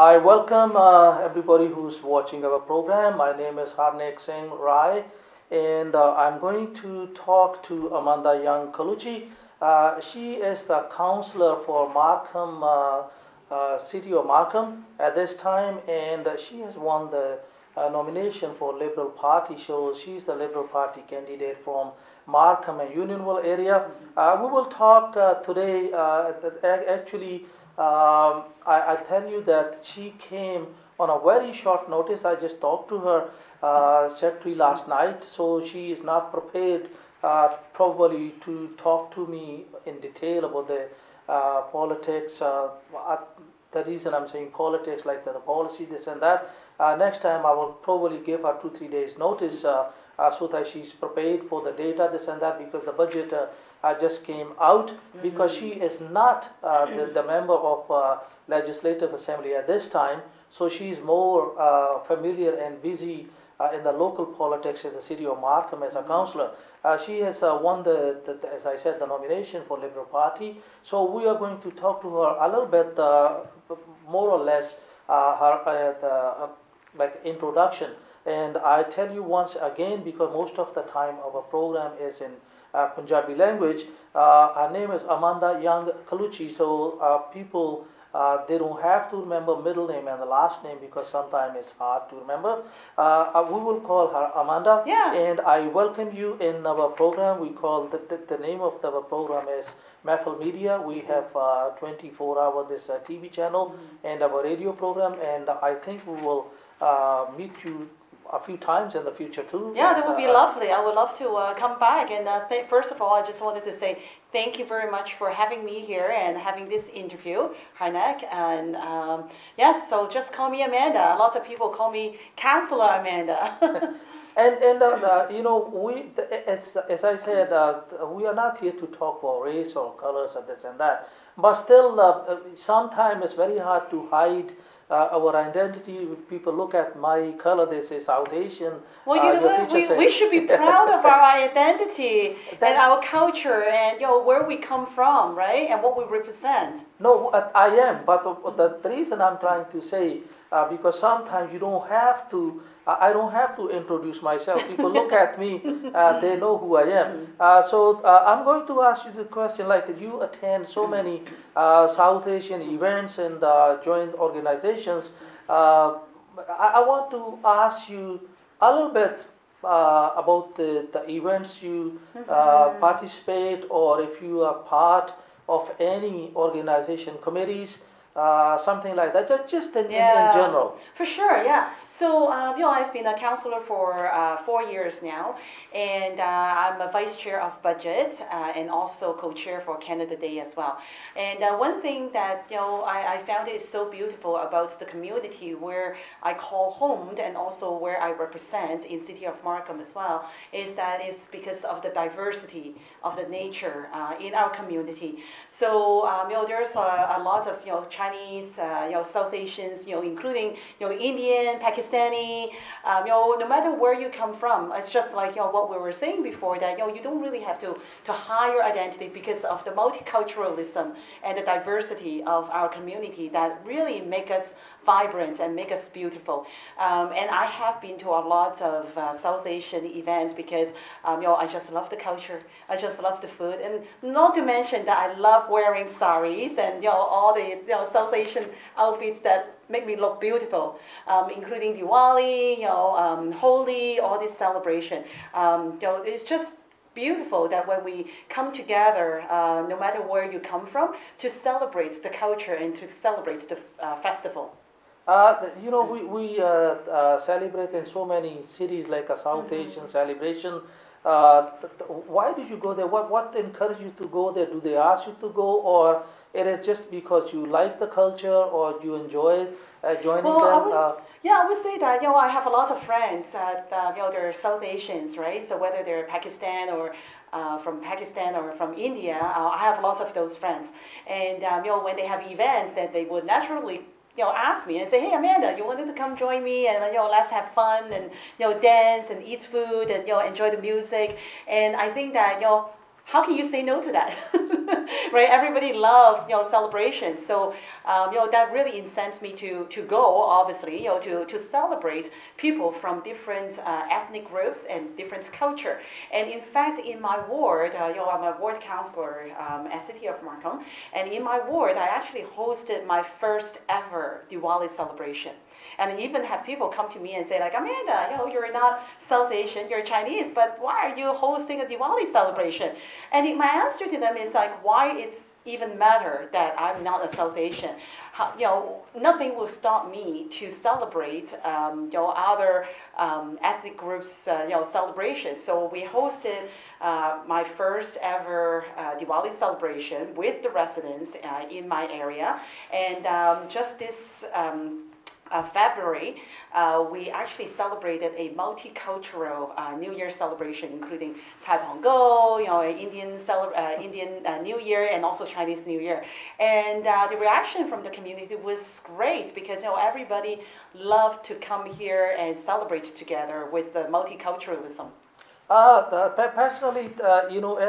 I welcome everybody who's watching our program. My name is Harnik Singh Rai, and I'm going to talk to Amanda Young Kaluchi. She is the counselor for Markham, city of Markham at this time, and she has won the nomination for Liberal Party. So she's the Liberal Party candidate from Markham and Unionville area. We will talk today. Actually, I tell you that she came on a very short notice. I just talked to her secretary last night, so she is not prepared probably to talk to me in detail about the politics. The reason I'm saying politics, like the policy, this and that. Next time I will probably give her 2-3 days notice so that she's prepared for the data, this and that, because the budget just came out. Because she is not the member of Legislative Assembly at this time, so she's more familiar and busy in the local politics in the city of Markham as a councillor. She has won as I said, the nomination for Liberal Party. So we are going to talk to her a little bit, more or less, her like introduction. And I tell you once again, because most of the time our program is in Punjabi language. Her name is Amanda Young Kaluchi. So people, they don't have to remember middle name and the last name, because sometimes it's hard to remember. We will call her Amanda. Yeah. And I welcome you in our program. We call the name of our program is Mehfil Media. We have 24-hour this TV channel and our radio program. And I think we will meet you a few times in the future too. Yeah, that would be lovely. I would love to come back. And first of all, I just wanted to say thank you very much for having me here and having this interview, Harnak. And yes, so just call me Amanda. Lots of people call me Counselor Amanda. And you know, as I said, we are not here to talk about race or colors or this and that. But still, sometimes it's very hard to hide our identity. People look at my color, they say South Asian. Well, you know what? We should be proud of our identity and our culture and where we come from, right? And what we represent. No, I am. But the reason I'm trying to say, because sometimes you don't have to. I don't have to introduce myself. People look at me, they know who I am. So I'm going to ask you the question, like you attend so many South Asian events and join organizations. I want to ask you a little bit about the events you participate, or if you are part of any organization committees. Something like that, just in general. For sure, yeah. So, I've been a counselor for 4 years now, and I'm a vice chair of budget and also co-chair for Canada Day as well. And one thing that, I found is so beautiful about the community where I call home and also where I represent in City of Markham as well, is that it's because of the diversity of the nature in our community. So, there's a lot of, Chinese, South Asians, including, Indian, Pakistani, no matter where you come from, it's just like, what we were saying before, that, you don't really have to hide your identity because of the multiculturalism and the diversity of our community that really make us vibrant and make us beautiful. And I have been to a lot of South Asian events because, I just love the culture. I just love the food. And not to mention that I love wearing saris and, all the, South Asian outfits that make me look beautiful, including Diwali, Holi, all this celebration. It's just beautiful that when we come together, no matter where you come from, to celebrate the culture and to celebrate the festival. We celebrate in so many cities, like a South Asian celebration. Why did you go there? What encouraged you to go there? Do they ask you to go, or it is just because you like the culture, or you enjoy joining them? I would say that I have a lot of friends that they're South Asians, right? So whether they're Pakistan or from Pakistan or from India, I have lots of those friends. And when they have events, that they would naturally ask me and say, hey, Amanda, you wanted to come join me and, let's have fun and, dance and eat food and, enjoy the music. And I think that, how can you say no to that? Right? Everybody loves, celebrations. So, that really incents me to go, obviously, to celebrate people from different ethnic groups and different culture. And in fact, in my ward, I'm a ward counselor at City of Markham, and in my ward, I actually hosted my first ever Diwali celebration. And I even have people come to me and say, like, Amanda, you're not South Asian, you're Chinese, but why are you hosting a Diwali celebration? And my answer to them is like, why it's even matter that I'm not a South Asian. Nothing will stop me to celebrate, other ethnic groups, celebration. So we hosted my first ever Diwali celebration with the residents in my area, and just this. February, we actually celebrated a multicultural New Year celebration, including Tai Pongal, Indian New Year, and also Chinese New Year. And the reaction from the community was great because everybody loved to come here and celebrate together with the multiculturalism. Personally,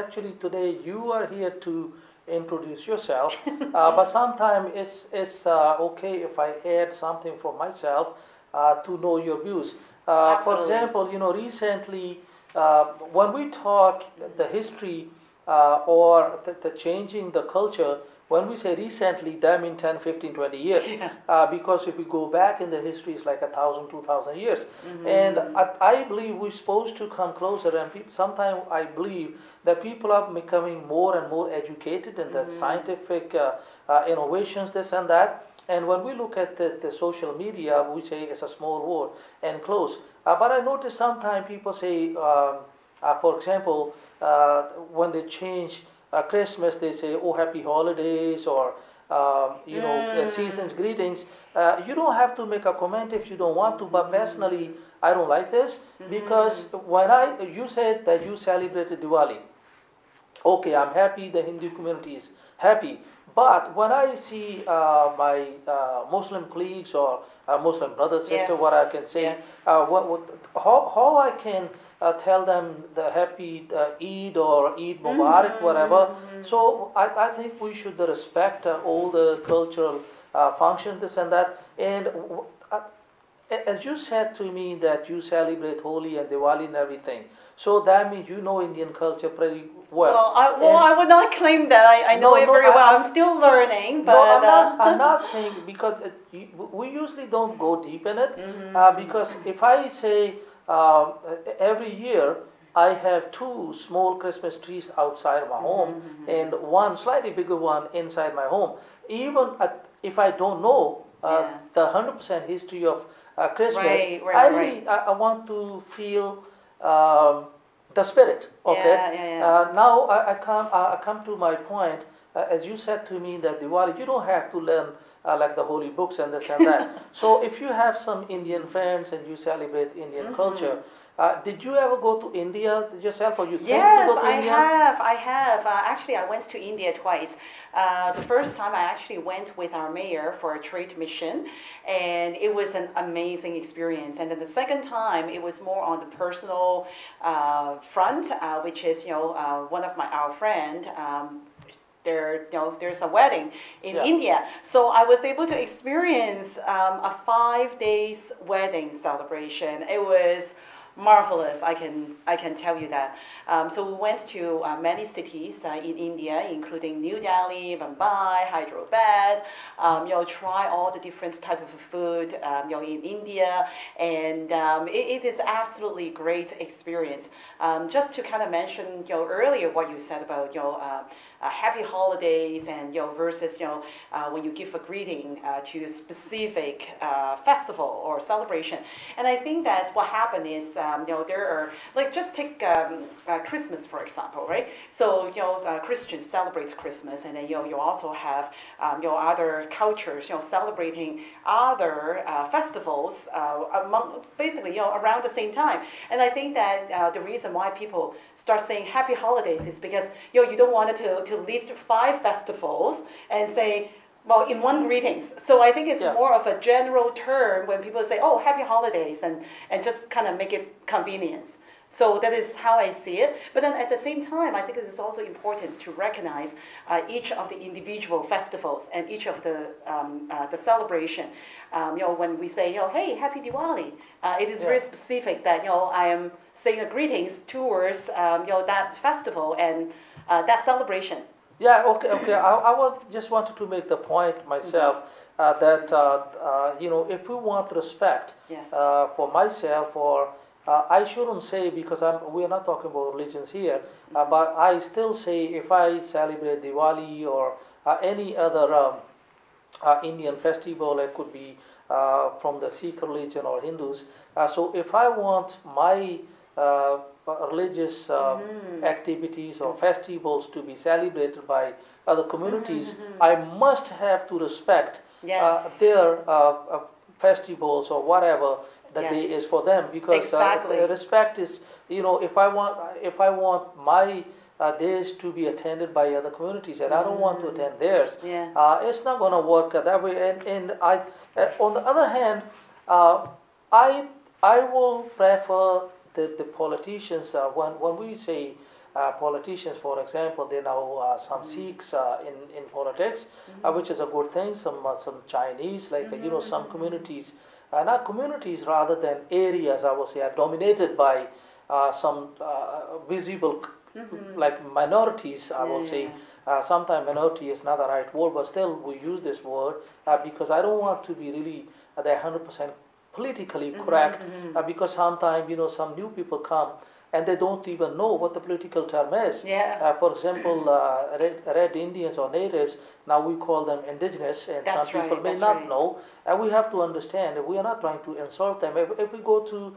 actually today you are here to introduce yourself, but sometimes it's okay if I add something from myself to know your views. For example, recently when we talk the history or the changing the culture, when we say recently, that means 10, 15, 20 years. Yeah. Because if we go back in the history, it's like 1,000, 2,000 years. Mm-hmm. And I believe we're supposed to come closer. And sometimes I believe that people are becoming more and more educated in the scientific innovations, this and that. And when we look at the social media, we say it's a small world and close. But I notice sometimes people say, for example, when they change Christmas, they say, "Oh, happy holidays," or season's greetings. You don't have to make a comment if you don't want to. But personally, I don't like this because when you said that you celebrated Diwali. Okay, I'm happy. The Hindu community is happy. But when I see my Muslim colleagues or Muslim brother, sister, what I can say, how I can tell them the happy Eid or Eid Mubarak, whatever. So I think we should respect all the cultural functions, this and that. And as you said to me that you celebrate Holi and Diwali and everything, so that means you know Indian culture pretty well. I would not claim that I know it very well. I'm still learning. But no, I'm not saying because we usually don't go deep in it. Because if I say every year I have 2 small Christmas trees outside my home and one slightly bigger one inside my home, even if I don't know the 100% history of Christmas, I want to feel the spirit of it. Now I come to my point. As you said to me that Diwali, you don't have to learn like the holy books and this and that. So if you have some Indian friends and you celebrate Indian culture, did you ever go to India yourself, or you think to go to India? Yes, I have. Actually, I went to India twice. The first time I actually went with our mayor for a trade mission, and it was an amazing experience. And then the second time, it was more on the personal front, which is, one of our friend. There's a wedding in India, so I was able to experience a 5 days wedding celebration. It was marvelous, I can tell you that. So we went to many cities in India, including New Delhi, Mumbai, Hyderabad. Try all the different type of food in India, and it is absolutely great experience. Just to kind of mention earlier what you said about happy holidays and versus when you give a greeting to a specific festival or celebration. And I think that's what happened is there are, like, just take Christmas for example, right? So Christians celebrate Christmas, and then you also have other cultures celebrating other festivals among basically around the same time. And I think that the reason why people start saying happy holidays is because you don't want to list 5 festivals and say, well, in one greetings. So I think it's more of a general term when people say, oh, happy holidays, and just kind of make it convenience. So that is how I see it. But then at the same time, I think it is also important to recognize each of the individual festivals and each of the celebration. When we say, hey, Happy Diwali, it is very specific that I am saying a greetings towards that festival and that celebration. Yeah, okay, okay. Just wanted to make the point myself that if we want respect Yes. for myself, or I shouldn't say, because we are not talking about religions here, but I still say if I celebrate Diwali or any other Indian festival, it could be from the Sikh religion or Hindus. So if I want my religious activities or festivals to be celebrated by other communities, I must have to respect their festivals or whatever the day is for them, because respect is, if I want my days to be attended by other communities and I don't want to attend theirs, it's not going to work that way. And I, on the other hand, I will prefer the politicians, when we say politicians, for example, there are some Sikhs in politics, which is a good thing. Some Chinese, like some communities, not communities, rather than areas, I would say, are dominated by some visible, like minorities. I will say. Sometimes minority is not the right word, but still we use this word because I don't want to be really 100% politically correct, because sometimes some new people come and they don't even know what the political term is. For example, red Indians or natives, now we call them indigenous, and some people may not know, and we have to understand that we are not trying to insult them. If we go to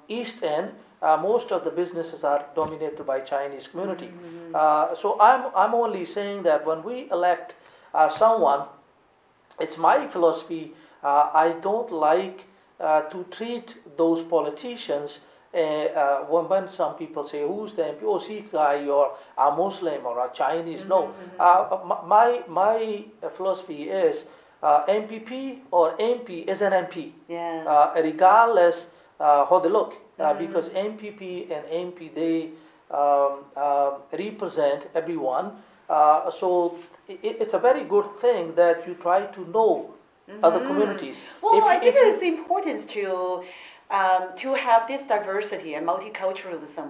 East End, most of the businesses are dominated by Chinese community. So I'm only saying that when we elect someone, it's my philosophy. I don't like to treat those politicians when some people say, who's the MP? Oh, Sikh guy, or a Muslim, or a Chinese. No, my philosophy is MPP or MP is an MP, regardless how they look, because MPP and MP, they represent everyone. So it's a very good thing that you try to know other communities. Well, I think it is important to have this diversity and multiculturalism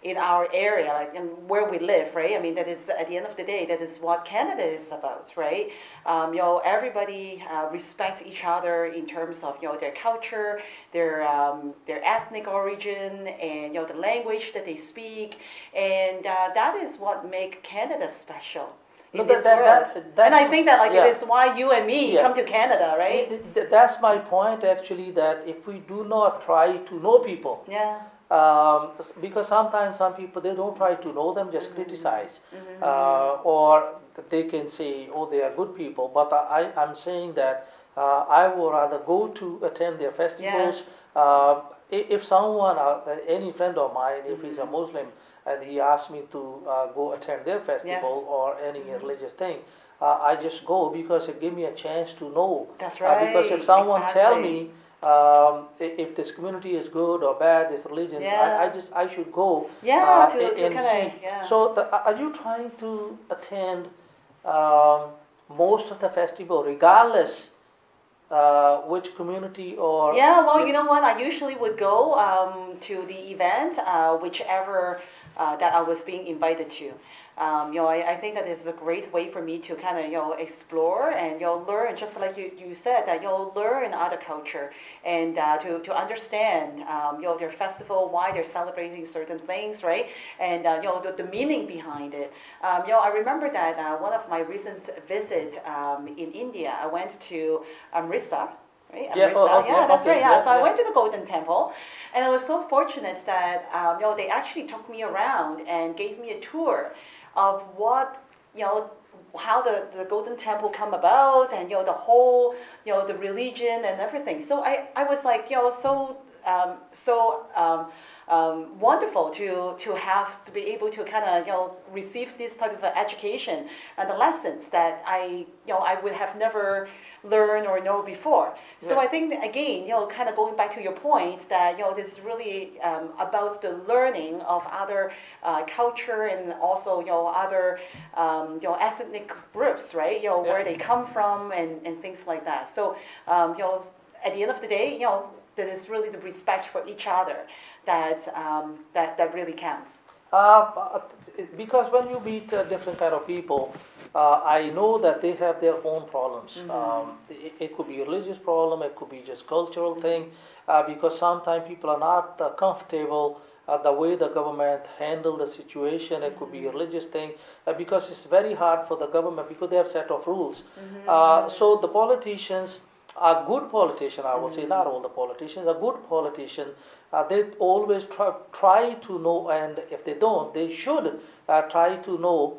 in our area, like where we live, right? I mean, that is, at the end of the day, that is what Canada is about, right? Everybody respects each other in terms of their culture, their ethnic origin, and the language that they speak, and that is what makes Canada special. And I think that it is why you and me come to Canada, right? That's my point, actually, that if we do not try to know people, because sometimes some people, they don't try to know them, just criticize, or they can say, oh, they are good people, but I'm saying that I would rather go to attend their festivals. If someone, any friend of mine, if he's a Muslim, and he asked me to go attend their festival or any religious thing, I just go because it gives me a chance to know. That's right. Because if someone tell me if this community is good or bad, this religion, I should go and see. So are you trying to attend most of the festival, regardless which community or? Yeah, well, you know what? I usually would go to the event, whichever that I was being invited to. I think that is a great way for me to kind of explore and learn, just like you said, that you'll learn other culture and to understand their festival, why they're celebrating certain things, right? And the meaning behind it. I remember that one of my recent visits in India, I went to Amritsar. Right? That's right. So I went to the Golden Temple, and I was so fortunate that they actually took me around and gave me a tour of what how the Golden Temple come about, and the whole the religion and everything. So I was like so wonderful to have to be able to kind of receive this type of education and the lessons that I would have never learned or know before. So Yeah. I think that, again, kind of going back to your point that this is really about the learning of other culture and also other ethnic groups, right? Where they come from and things like that. So at the end of the day, that is really the respect for each other that really counts. Because when you meet different kind of people, I know that they have their own problems. It could be a religious problem, it could be just cultural thing, because sometimes people are not comfortable the way the government handle the situation. It could be a religious thing, because it's very hard for the government because they have set of rules. So the politicians, a good politician, I will say, not all the politicians, a good politician, they always try to know, and if they don't, they should try to know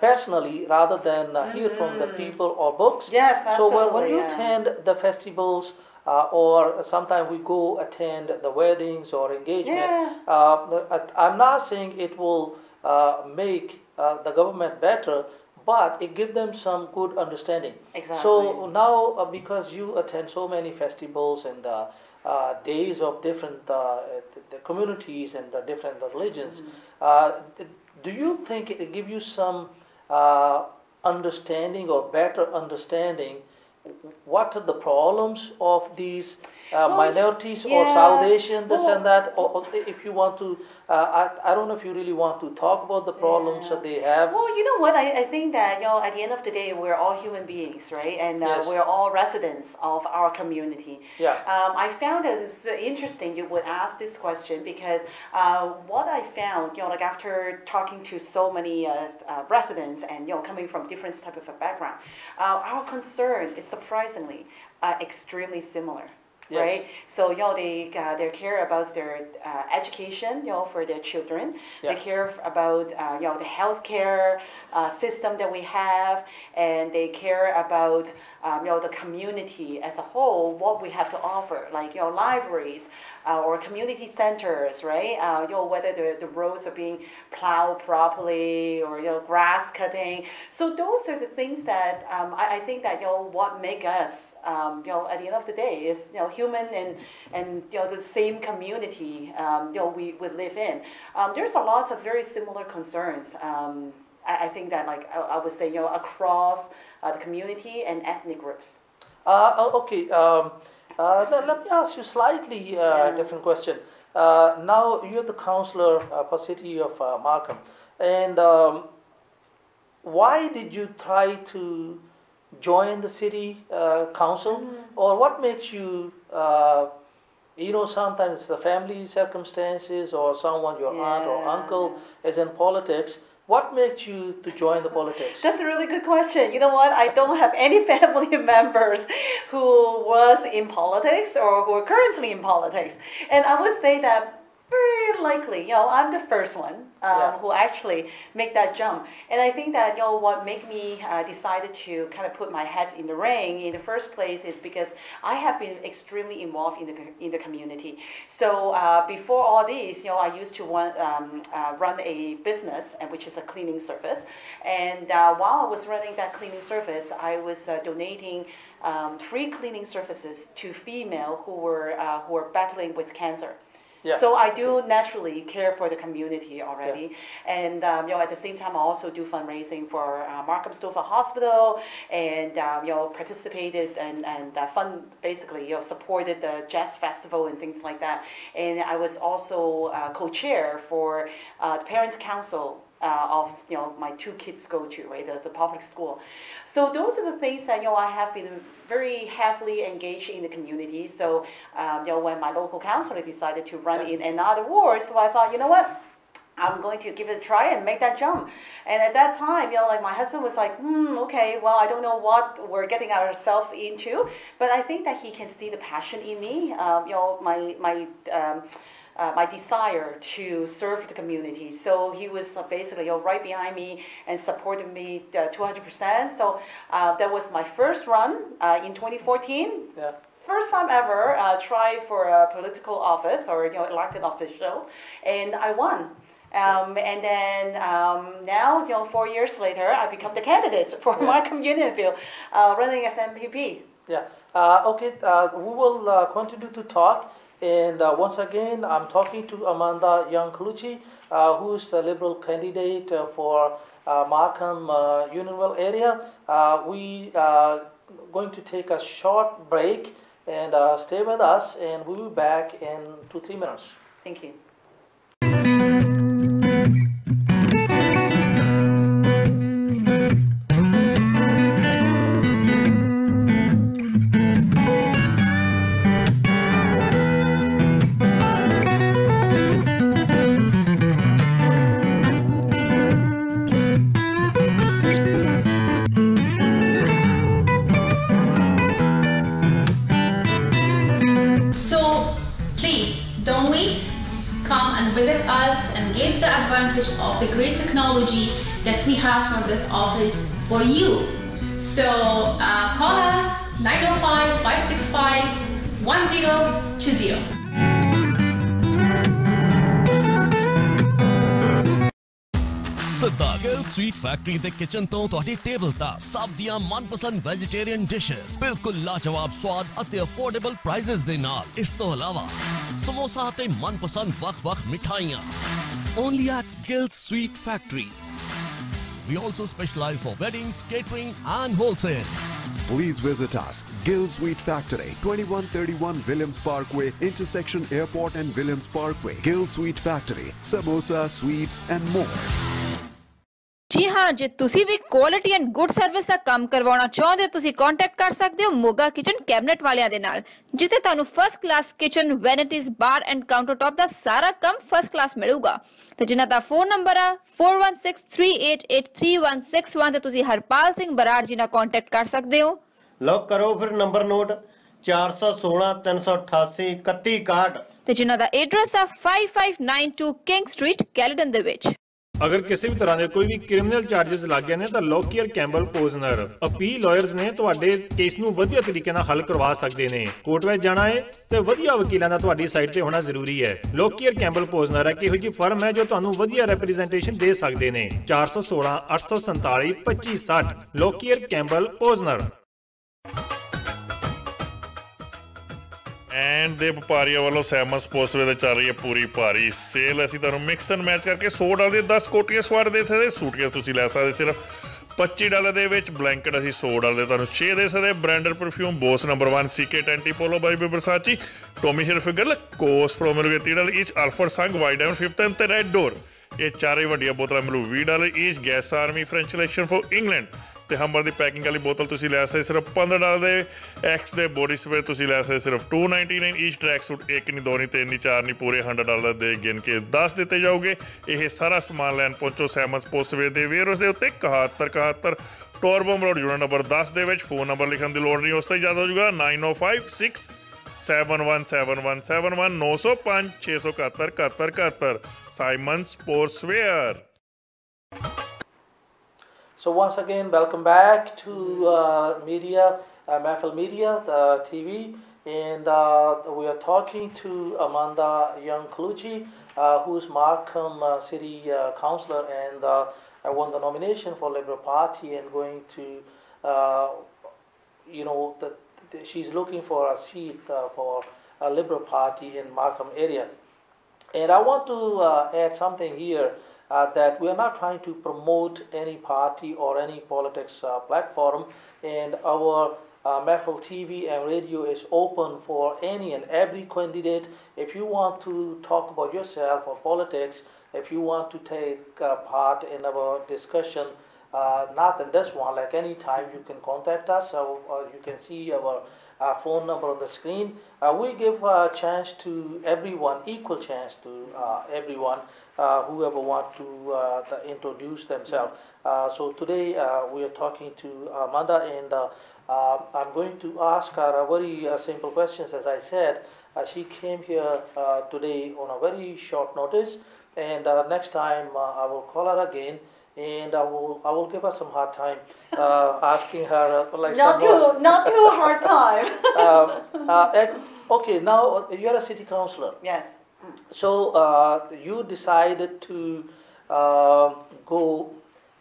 personally rather than hear from the people or books. Yes, So when absolutely, you yeah. attend the festivals, or sometimes we go attend the weddings or engagement, I'm not saying it will make the government better, but it gives them some good understanding. Exactly. So now, because you attend so many festivals and days of different the communities and the different religions, do you think it give you some understanding or better understanding what are the problems of these minorities or South Asian, this and that? Or if you want to, I don't know if you really want to talk about the problems that they have. Well, you know what? I think that at the end of the day, we're all human beings, right? And Yes. we're all residents of our community. Yeah. I found that it's interesting you would ask this question because what I found, like after talking to so many residents and coming from different type of a background, our concern is surprisingly extremely similar. Yes. Right, so they care about their education, for their children. Yeah. They care about the healthcare system that we have, and they care about the community as a whole, what we have to offer, like libraries or community centers, right? Whether the roads are being plowed properly or grass cutting. So those are the things that I think that what make us at the end of the day is human and the same community we live in. There's a lot of very similar concerns. I think that I would say across the community and ethnic groups. Okay. Let me ask you slightly different question. Now you're the counselor for city of Markham, and why did you try to join the city council, or what makes you? Sometimes the family circumstances, or someone, your aunt or uncle, is in politics. What makes you to join the politics? That's a really good question. You know what? I don't have any family members who was in politics or who are currently in politics. And I would say that very likely, I'm the first one who actually make that jump. And I think that, what made me decided to kind of put my hat in the ring in the first place is because I have been extremely involved in the community. So before all these, I used to run a business, which is a cleaning service. And while I was running that cleaning service, I was donating free cleaning services to female who were battling with cancer. Yeah. So I do naturally care for the community already, and at the same time I also do fundraising for Markham Stover Hospital, and participated and fund basically supported the jazz festival and things like that, and I was also co-chair for the Parents Council of my two kids go to, right, the public school. So those are the things that I have been very heavily engaged in the community. So when my local councilor decided to run in another ward, so I thought, you know what, I'm going to give it a try and make that jump. And at that time, my husband was like, okay, well, I don't know what we're getting ourselves into, but I think that he can see the passion in me, my desire to serve the community. So he was basically right behind me and supported me 200%. So that was my first run in 2014. Yeah. first time ever tried for a political office or elected official, and I won. And then now, 4 years later, I become the candidate for my community running as MPP. Yeah. Okay. We will continue to talk. And once again, I'm talking to Amanda Young Colucci, who is the Liberal candidate for Markham Unionville area. We are going to take a short break and stay with us, and we'll be back in 2-3 minutes. Thank you. So please don't wait, come and visit us and get the advantage of the great technology that we have for this office for you. So call us 905-565-1020. ਸਿੱਧਾ Gill sweet factory ਦੇ kitchen ਤੋਂ ਤੁਹਾਡੀ table ਤੱਕ ਸਭ ਦੀਆਂ ਮਨਪਸੰਦ vegetarian dishes ਬਿਲਕੁਲ ਲਾਜਵਾਬ ਸਵਾਦ ਅਤੇ ਅਫੋਰਡੇਬਲ ਪ੍ਰਾਈਸਸ ਦੇ ਨਾਲ। ਇਸ ਤੋਂ ਇਲਾਵਾ ਸਮੋਸਾ ਅਤੇ ਮਨਪਸੰਦ ਵੱਖ-ਵੱਖ ਮਿਠਾਈਆਂ। Only at Gill Sweet Factory. We also specialize for weddings, catering and wholesale. Please visit us, Gill Sweet Factory, 2131 Williams Parkway, intersection Airport and Williams Parkway. Gill Sweet Factory, samosa, sweets and more. जी हाँ, जे तुसी भी quality and good service का काम करवाना चाहते हो तुसी contact कर सकते हो मोगा किचन कैबिनेट वालियां दे नाल, जिथे तानु first class kitchen, vanities, bar and counter top दा सारा काम फर्स्ट क्लास मिलूगा। ते जिन्ना दा फोन नंबर आ 4163883161 ते तुसी हरपाल सिंह बराड़ जी नाल कांटेक्ट कर सकते हो। लॉक करो फिर नंबर नोट 416 388 3161 ते जिन्ना दा एड्रेस आ 5592 किंग स्ट्रीट कैलेडन दे विच। अगर किसी भी तरह के कोई भी क्रिमिनल चार्जेस लग गए ने तो लोकीयर कैंबल पोजनर अपील लॉयर्स ने ਤੁਹਾਡੇ ਕੇਸ ਨੂੰ ਵਧੀਆ ਤਰੀਕੇ ਨਾਲ ਹੱਲ ਕਰਵਾ ਸਕਦੇ ਨੇ। ਕੋਰਟ ਵਿੱਚ ਜਾਣਾ ਹੈ ਤੇ ਵਧੀਆ ਵਕੀਲਾਂ ਦਾ ਤੁਹਾਡੀ ਸਾਈਡ ਤੇ ਹੋਣਾ ਜ਼ਰੂਰੀ ਹੈ। ਲੋਕੀਅਰ ਕੈਂਬਲ ਪੋਜ਼ਨਰ ਹੈ ਕਿਹੋ ਜੀ ਫਰਮ ਹੈ ਜੋ ਤੁਹਾਨੂੰ ਵਧੀਆ ਰਿਪਰੈਜ਼ੈਂਟੇਸ਼ਨ ਦੇ ਸਕਦੇ ਨੇ। 416 847 2560 ਲੋਕੀਅਰ ਕੈਂਬਲ ਪੋਜ਼ਨਰ। ਐਂਡ ਦੇ ਵਪਾਰੀਆਂ ਵੱਲੋਂ ਸੈਮਨ ਸਪੋਰਟਸਵੇਅਰ ਦੇ ਚੱਲ ਰਹੀ ਹੈ ਪੂਰੀ ਭਾਰੀ ਸੇਲ। ਅਸੀਂ ਤੁਹਾਨੂੰ ਮਿਕਸ ਐਂਡ ਮੈਚ ਕਰਕੇ $100 ਦੇ 10 ਕੋਟੀਆਂ ਸਵਾਟ ਦੇ ਸਕਦੇ। ਸੂਟਕੇਸ ਤੁਸੀਂ ਲੈ ਸਕਦੇ ਸਿਰਫ $25 ਦੇ ਵਿੱਚ। ਬਲੈਂਕਟ ਅਸੀਂ $100 ਦੇ ਤੁਹਾਨੂੰ 6 ਦੇ ਸਕਦੇ। ਬ੍ਰਾਂਡਡ ਪਰਫਿਊਮ ਬੋਸ ਨੰਬਰ 1 ਸੀਕੇ ਟੈਂਟੀ ਪੋਲੋ ਬਾਈ ਬਰਸਾਚੀ ਟੋਮੀ ਹਿਲਫਿਗਰ ਕੋਸ ਪ੍ਰੋਮੋ $30 ਈਚ। ਅਲਫਰਡ ਸੰਗ ਵਾਈਟ ਡਾਇਮੰਡ 5th ਤੇ ਰੈੱਡ ਡੋਰ ਇਹ ਚਾਰੇ ਵੱਡੀਆਂ ਬੋਤਲਾਂ ਮਿਲੂ $20 each. Gas army French election for England ਤੇ ਹੰਬਰ ਦੀ ਪੈਕਿੰਗ ਵਾਲੀ ਬੋਤਲ ਤੁਸੀਂ ਲੈ ਸਕਦੇ ਸਿਰਫ $15 ਦੇ। ਐਕਸ ਦੇ ਬੋਡੀ ਸਪਰੇ ਤੁਸੀਂ ਲੈ ਸਕਦੇ ਸਿਰਫ $2.99 ਈਚ। ਟਰੈਕ ਸੂਟ 1 ਨਹੀਂ 2 ਨਹੀਂ 3 ਨਹੀਂ 4 ਨਹੀਂ ਪੂਰੇ $100 ਦੇ ਗਿਣ ਕੇ 10 ਦਿੱਤੇ ਜਾਓਗੇ। ਇਹ ਸਾਰਾ ਸਮਾਨ ਲੈਣ ਪਹੁੰਚੋ ਸੈਮਨ ਸਪੋਰਟਸਵੇਅਰ ਦੇ ਵੇਅਰਹਾਊਸ ਦੇ ਉੱਤੇ 7171 ਟੋਰਬੋਮ ਰੋਡ ਯੂਨਿਟ ਨੰਬਰ 10 ਦੇ ਵਿੱਚ। ਫੋਨ ਨੰਬਰ ਲਿਖਣ ਦੀ ਲੋੜ ਨਹੀਂ, ਉਸ ਤੋਂ ਹੀ ਜ਼ਿਆਦਾ ਹੋ ਜਾਊਗਾ 9056717171 905 671 7171 Simon ਸਪੋਰਟਸਵੇਅਰ। So once again, welcome back to Mehfil TV, and we are talking to Amanda Young Colucci, who's Markham City Councillor, and won the nomination for Liberal Party, and going to, she's looking for a seat for a Liberal Party in Markham area, and I want to add something here. That we are not trying to promote any party or any politics platform, and our Mehfil TV and radio is open for any and every candidate. If you want to talk about yourself or politics, if you want to take part in our discussion, not in this one, like any time you can contact us. You can see our phone number on the screen. We give a chance to everyone, equal chance to everyone, whoever want to introduce themselves. So today we are talking to Amanda, and I'm going to ask her a very simple questions. As I said, she came here today on a very short notice, and next time I will call her again, and I will give her some hard time asking her like not too hard time. okay, now you're a city councillor. Yes. So you decided to go.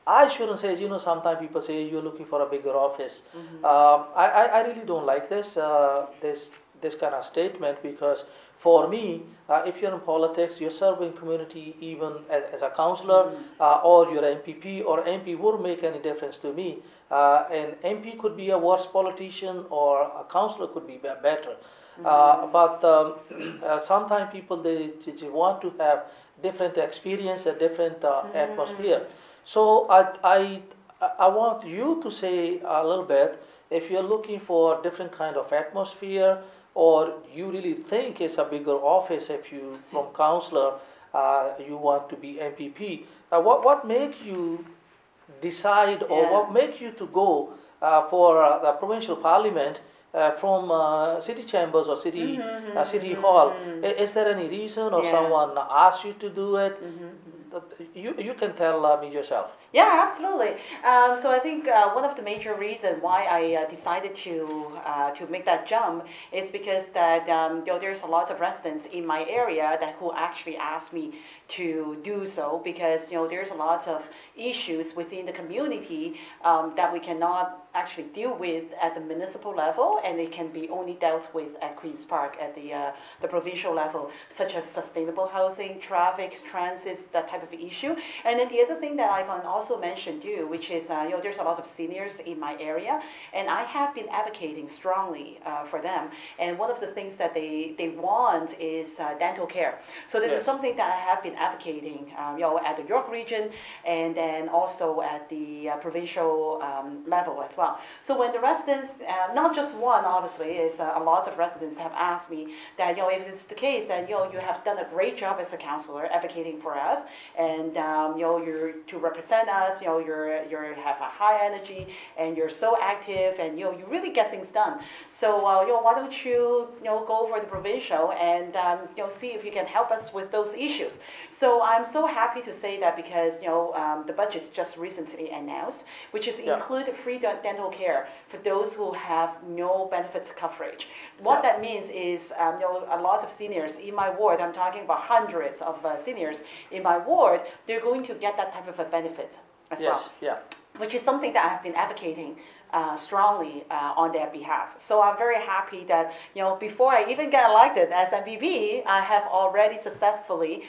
I shouldn't say. Sometimes people say you're looking for a bigger office. I really don't like this kind of statement, because for me, if you're in politics, you're serving community even as a councillor, or you're an MPP, or MP wouldn't make any difference to me. An MP could be a worse politician, or a councillor could be better. But sometimes people they want to have different experience, a different atmosphere. So I want you to say a little bit if you're looking for different kind of atmosphere, or you really think it's a bigger office. If you from councillor you want to be MPP, what makes you decide, or what makes you to go for the provincial parliament? From city chambers or city city hall, is there any reason, or someone asked you to do it? You can tell me yourself. Yeah, absolutely. So I think one of the major reasons why I decided to make that jump is because that there's a lot of residents in my area that who actually asked me to do so, because there's a lot of issues within the community that we cannot actually deal with at the municipal level, and it can be only dealt with at Queen's Park at the provincial level, such as sustainable housing, traffic, transit, that type of issue. And then the other thing that I can also mention too, which is there's a lot of seniors in my area, and I have been advocating strongly for them. And one of the things that they want is dental care. So this is something that I have been advocating, at the York region, and then also at the provincial level as well. So when the residents, not just one, obviously, is a lot of residents have asked me that if it's the case, and you have done a great job as a councillor advocating for us, and you're to represent us, you have a high energy, and you're so active, and you really get things done. So why don't you go for the provincial and see if you can help us with those issues. So I'm so happy to say that, because the budget's just recently announced, which is include free dental care for those who have no benefits coverage. What that means is a lot of seniors in my ward, I'm talking about hundreds of seniors in my ward, they're going to get that type of a benefit as well. Which is something that I have been advocating strongly on their behalf. So I'm very happy that before I even get elected as MPP, I have already successfully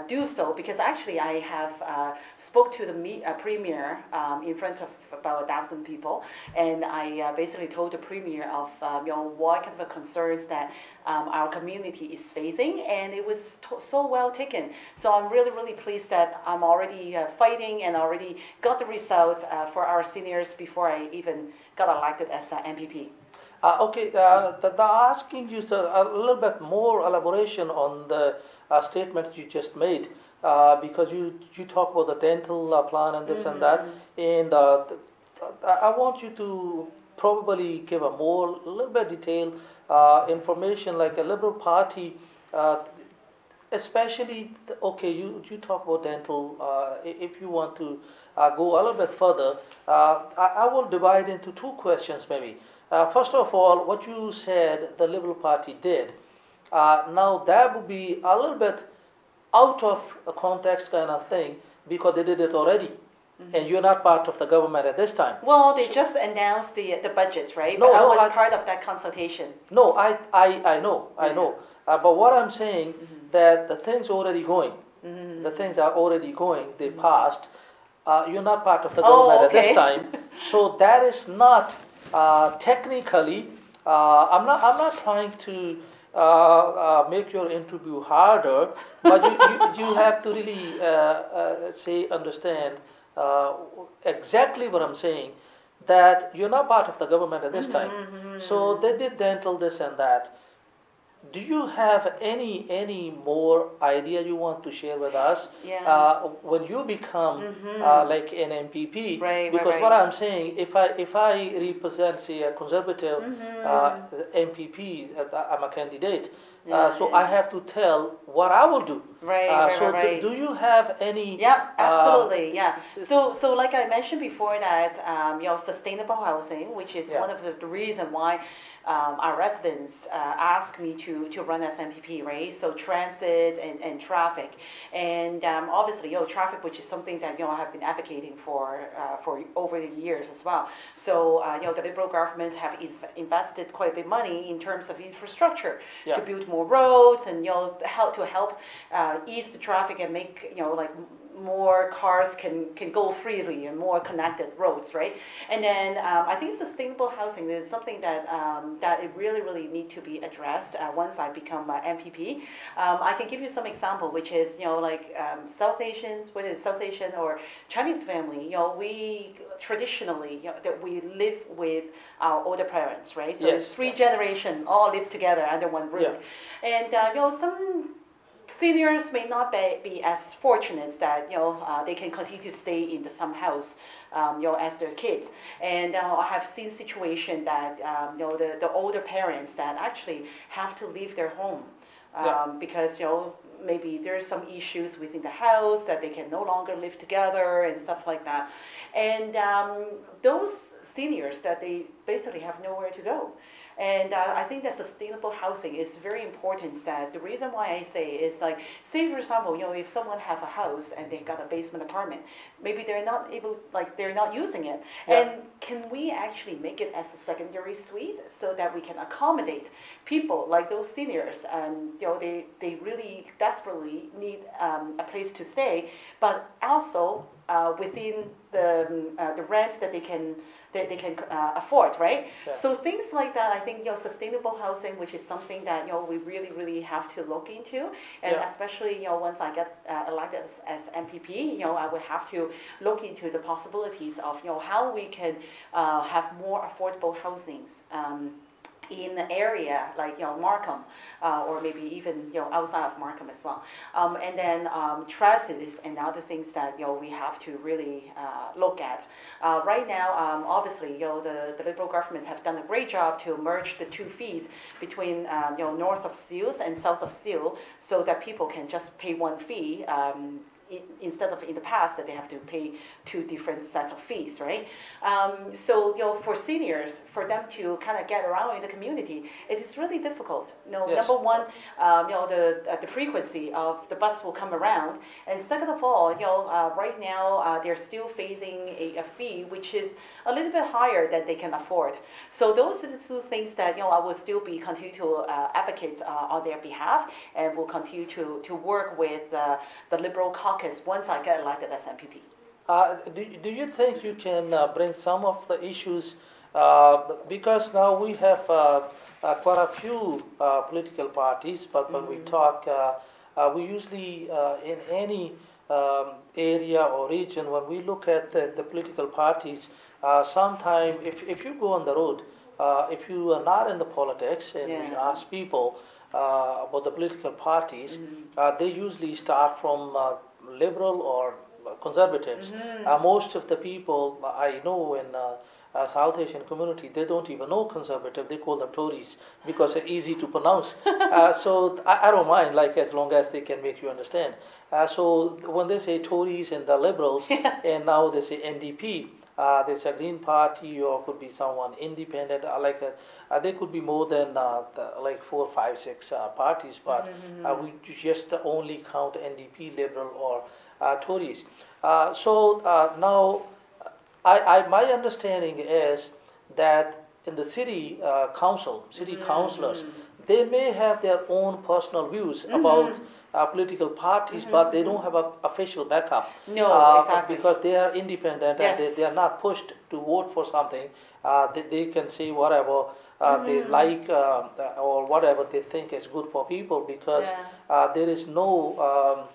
do so, because actually I have spoke to the Premier in front of about 1,000 people, and I basically told the Premier of what kind of concerns that our community is facing, and it was so well taken. So I'm really pleased that I'm already fighting and already got the results for our seniors before I even got elected as MPP. Okay, asking you a little bit more elaboration on the statement you just made, because you talk about the dental plan and this and that, and I want you to probably give a little bit detailed information, like a Liberal Party, especially, you talk about dental. If you want to go a little bit further, I will divide into two questions maybe. First of all, what you said the Liberal Party did, now that would be a little bit out of a context kind of thing, because they did it already. And you're not part of the government at this time. Well, they just announced the budgets, right? No, but I no, was part of that consultation. No, I know. But what I'm saying, that the things are already going. The things are already going. They passed. You're not part of the government at this time. So that is not technically. I'm not trying to make your interview harder, but you have to really understand exactly what I'm saying, that you're not part of the government at this time. So they did dental, this and that. Do you have any more idea you want to share with us when you become like an MPP? Because what I'm saying, if I represent, say, a conservative MPP, I'm a candidate, so I have to tell what I will do. Right, So right. do you have any? Yeah, absolutely. Yeah. So like I mentioned before that, sustainable housing, which is one of the reason why our residents ask me to run as MPP, right? So transit and traffic, and obviously, traffic, which is something that I have been advocating for over the years as well. So the Liberal government have invested quite a bit of money in terms of infrastructure to build more roads and help ease the traffic and make like more cars can go freely and more connected roads, right? And then I think sustainable housing is something that that it really need to be addressed once I become MPP. I can give you some example, which is like South Asians, whether it's South Asian or Chinese family, we traditionally that we live with our older parents, right? So it's 3 generations all live together under one roof, and some seniors may not be as fortunate that they can continue to stay in the same house as their kids, and I have seen situations that the older parents that actually have to leave their home because maybe there's some issues within the house that they can no longer live together and stuff like that, and those seniors that they basically have nowhere to go. And I think that sustainable housing is very important. That the reason why I say is like, say for example, if someone have a house and they got a basement apartment, maybe they're not able, like they're not using it. And can we actually make it as a secondary suite so that we can accommodate people like those seniors, and they really desperately need a place to stay, but also within the rents that they can afford, right? So things like that, I think sustainable housing, which is something that we really have to look into, and especially once I get elected as MPP, I would have to look into the possibilities of how we can have more affordable housings. In the area like Markham, or maybe even outside of Markham as well, and then transit is another things that we have to really look at. Right now, obviously, the Liberal governments have done a great job to merge the 2 fees between north of Steeles and south of Steele, so that people can just pay 1 fee. Instead of in the past that they have to pay 2 different sets of fees, right? So for seniors, for them to kind of get around in the community, it is really difficult. Number one, the frequency of the bus will come around, and second of all, right now they're still facing a fee which is a little bit higher than they can afford. So those are the 2 things that I will still be continue to advocate on their behalf, and will continue to work with the Liberal caucus once I get elected as MPP. Do you think you can bring some of the issues, because now we have quite a few political parties, but when we talk, we usually in any area or region, when we look at the political parties, sometimes if you go on the road, if you are not in the politics, and we ask people about the political parties, they usually start from liberal or conservatives. Most of the people I know in South Asian community, they don't even know conservative, they call them Tories because they're easy to pronounce. So I don't mind, like as long as they can make you understand. So when they say Tories and the liberals, and now they say NDP, there's a Green Party, or could be someone independent, there could be more than like 4, 5, 6 parties, but we just only count NDP, Liberal, or Tories. So now, my understanding is that in the city council, city councillors, they may have their own personal views about political parties, but they don't have an official backup. No, exactly. Because they are independent, and they are not pushed to vote for something. They can say whatever they like, or whatever they think is good for people, because there is no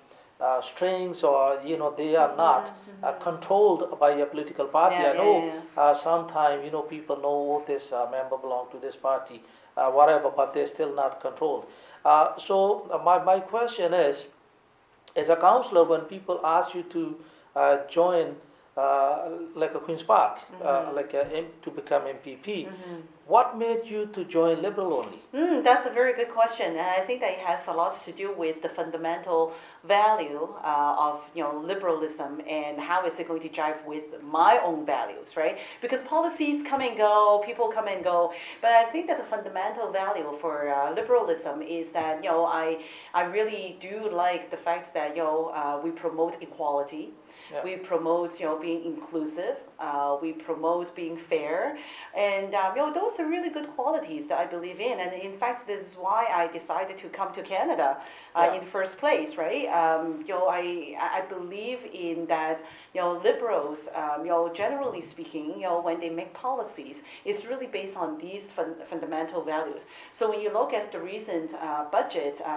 strings, or they are not controlled by a political party. I know sometimes people know this member belongs to this party, whatever, but they're still not controlled. So my question is, as a councillor, when people ask you to join like a Queen's Park, to become MPP, what made you to join Liberal only? That's a very good question, and I think that it has a lot to do with the fundamental value of liberalism and how is it going to jive with my own values, right? Because policies come and go, people come and go, but I think that the fundamental value for liberalism is that I really do like the fact that we promote equality. Yeah. We promote, being inclusive. We promote being fair, and those are really good qualities that I believe in. And in fact, this is why I decided to come to Canada in the first place, right? I believe in that. Liberals, generally speaking, when they make policies, it's really based on these fundamental values. So when you look at the recent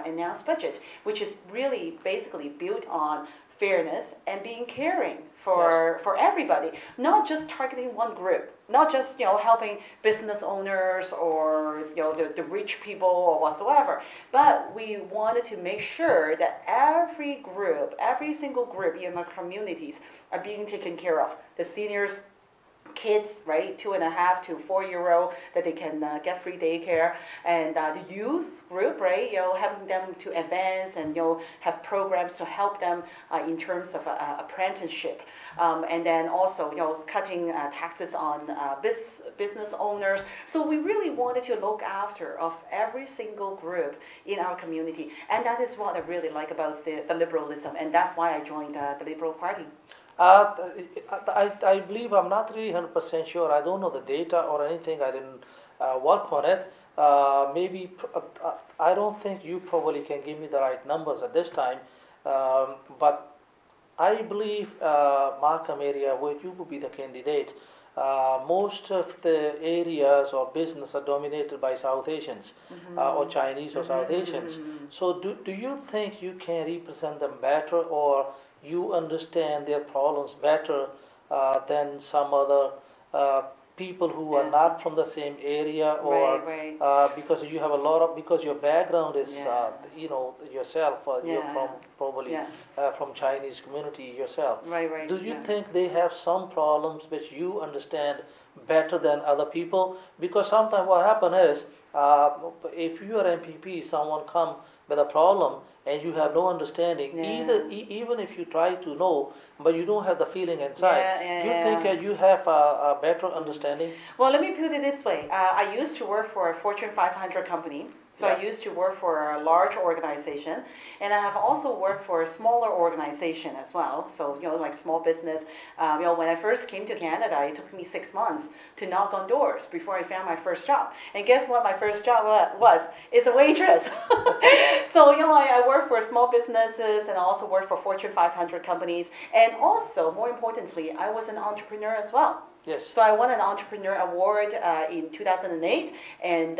announced budget, which is really basically built on fairness and being caring for everybody, not just targeting one group, not just helping business owners or the rich people or whatsoever, but we wanted to make sure that every single group in our communities are being taken care of. The seniors, kids, right, 2.5 to 4-year-old, that they can get free daycare, and the youth group, right, helping them to advance and have programs to help them in terms of apprenticeship, and then also cutting taxes on business owners. So we really wanted to look after of every single group in our community, and that is what I really like about the liberalism, and that's why I joined the Liberal Party. I believe, I'm not really 100% sure. I don't know the data or anything. I didn't work on it. I don't think you probably can give me the right numbers at this time. But I believe Markham area, where you would be the candidate, most of the areas or business are dominated by South Asians, or Chinese or South Asians. So do you think you can represent them better, or you understand their problems better than some other people who are not from the same area, or because you have because your background is yourself, you're from probably from Chinese community yourself. Do you think they have some problems which you understand better than other people? Because sometimes what happens is, if you are MPP, someone come with a problem and you have no understanding, even if you try to know, but you don't have the feeling inside, you think you have a better understanding? Well, let me put it this way. I used to work for a Fortune 500 company. So I used to work for a large organization, and I have also worked for a smaller organization as well. So, like small business. When I first came to Canada, it took me 6 months to knock on doors before I found my first job. And guess what my first job was? It's a waitress. So, I worked for small businesses, and I also worked for Fortune 500 companies. And also, more importantly, I was an entrepreneur as well. Yes. So I won an entrepreneur award in 2008, and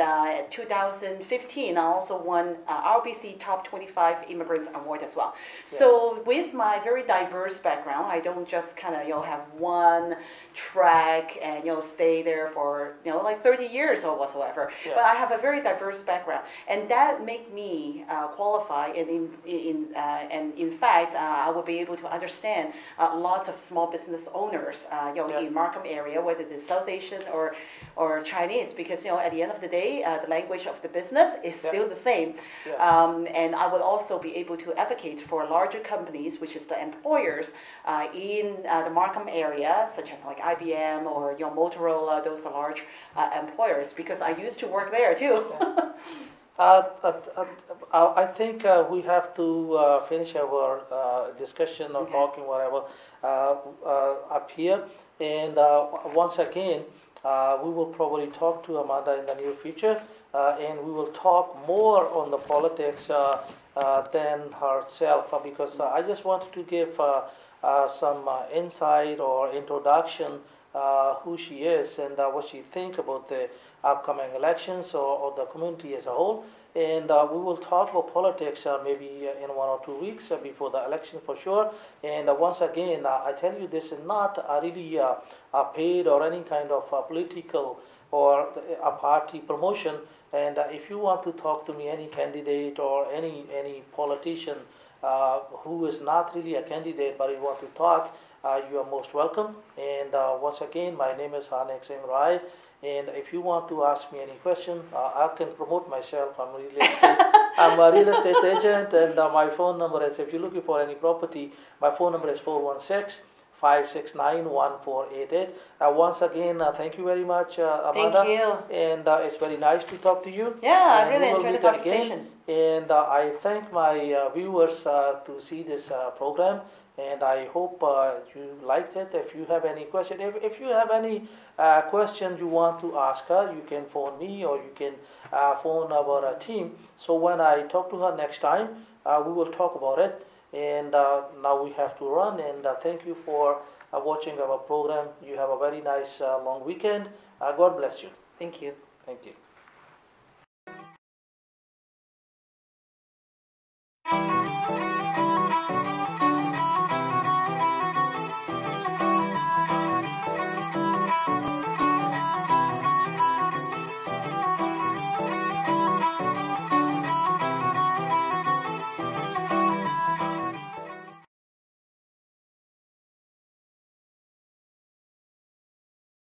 2015 I also won RBC Top 25 Immigrants Award as well. So with my very diverse background, I don't just kind of have one track and stay there for like 30 years or whatsoever. But I have a very diverse background, and that make me qualify. And in fact, I will be able to understand lots of small business owners, in Markham area, whether it's South Asian or Chinese, because at the end of the day, the language of the business is still the same. And I would also be able to advocate for larger companies, which is the employers in the Markham area, such as like IBM or Motorola. Those are large employers, because I used to work there too. I think we have to finish our discussion or talking, whatever, up here. And once again, we will probably talk to Amanda in the near future, and we will talk more on the politics than herself, because I just wanted to give some insight or introduction who she is and what she thinks about the upcoming elections or the community as a whole. And we will talk about politics maybe in 1 or 2 weeks before the election for sure. And once again, I tell you, this is not really a paid or any kind of political or a party promotion. And if you want to talk to me, any candidate or any politician who is not really a candidate but you want to talk, you are most welcome. And once again, my name is Harnik Singh Rai, And if you want to ask me any question, I can promote myself. I'm a real estate. I'm a real estate agent, and my phone number is, if you're looking for any property, my phone number is 416-569-1488. Once again, thank you very much, Amanda. Thank you. And it's very nice to talk to you. Yeah, I And really we will enjoyed the meet again. conversation. And I thank my viewers to see this program. And I hope you liked it. If you have any question, if you have any questions you want to ask her, you can phone me or you can phone our team. So when I talk to her next time, we will talk about it. And now we have to run. And thank you for watching our program. You have a very nice long weekend. God bless you. Thank you. Thank you.